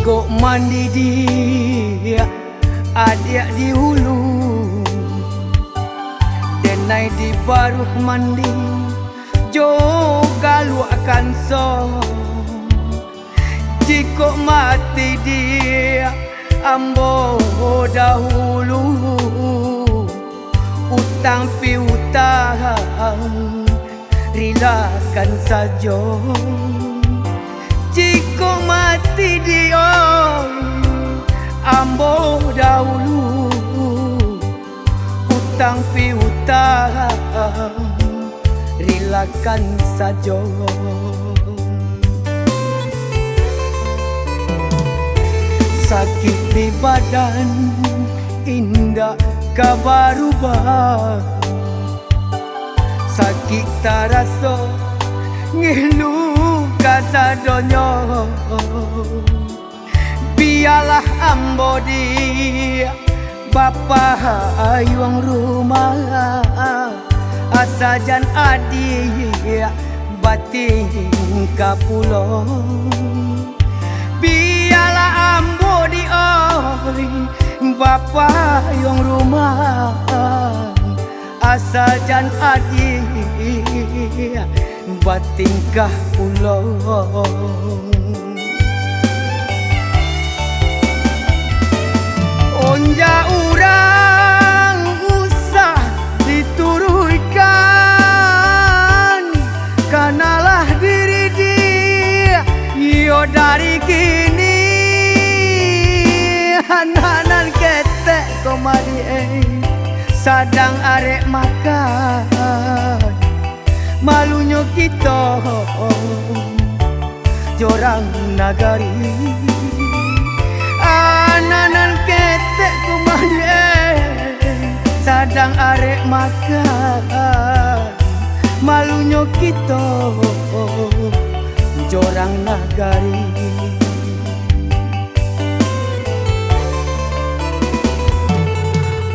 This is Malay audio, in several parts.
Jiko mandi dia adik di hulu, denai di baru mandi juga luakan so. Jiko mati dia ambo dahulu, utang piutang rilakan saja. Jiko mati dia ambo dahulu, utang piutang rilakan saja. Sakit di badan indah kabarubah, sakit taraso ngilu kasadonyo. Biarlah ambo dia bapa ayuang rumah, asajan adik batin kapulo. Biarlah ambo dia bapa ayuang rumah, asajan adik batingkah pulau. Onja urang usah diturunkan, kanalah diri dia yo dari kini. Hananan ketek komadi sadang arek makan, malunya kita jorang nagari. Ananan ketek kumadi sadang arek makan, malunya kita jorang nagari.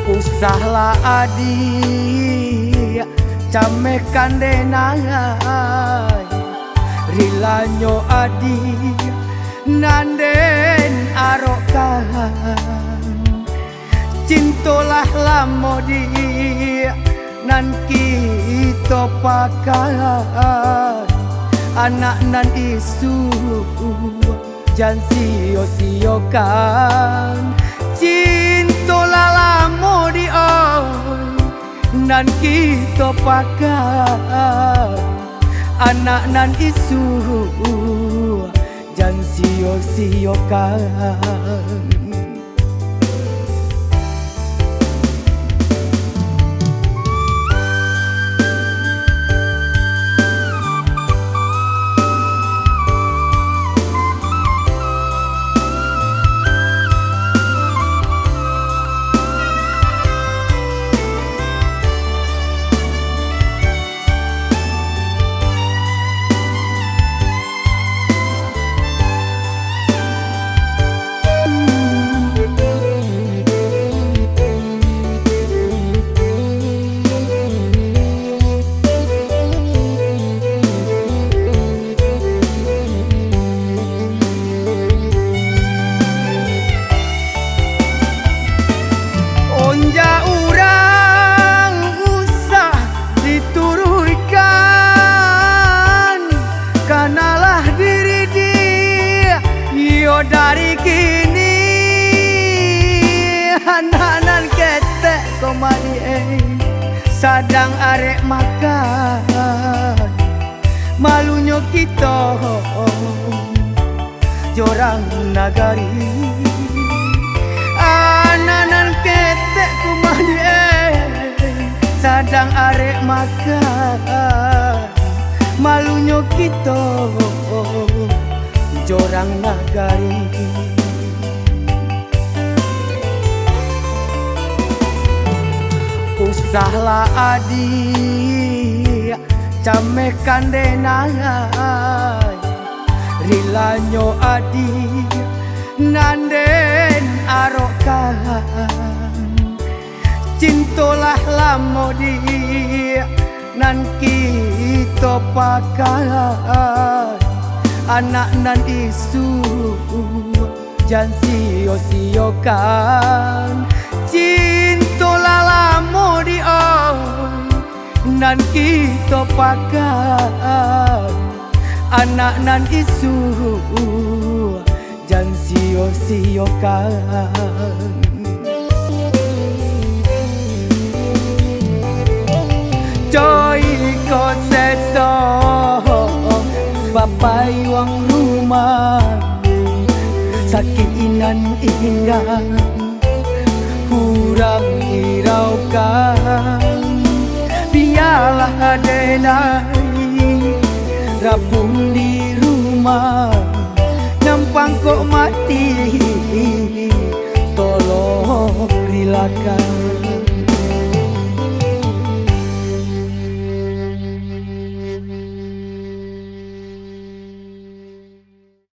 Usahlah adik camekan denai, rilanyo adik nanden arokan. Cintolah lamo dia nan kita pakai, anak nan isu jan sio-siokan. Cintolah lamo dia nan kita pakai, anak nan isu jan sio-siokan. Onja urang usah diturunkan, kanalah diri dia yo dari kini. Hananan ketek komadi sadang arek makan, malunya kita jorang nagari. Ananan ketek kumadi sadang arek makan, malunya kita jorang nagari. Usahlah adik camekan denai, rilanyo adik nanden arokan. Cintolah lamo dia nan kita pakai, anak nan isu jan sio-siokan cinta lalamo di nan kita pakai anak nan isu jan sio-siokan coy ko seso papai wang rumah sakit inan indah kurang hiraukan biarlah denai rapun di rumah nampang kok mati tolong rilakan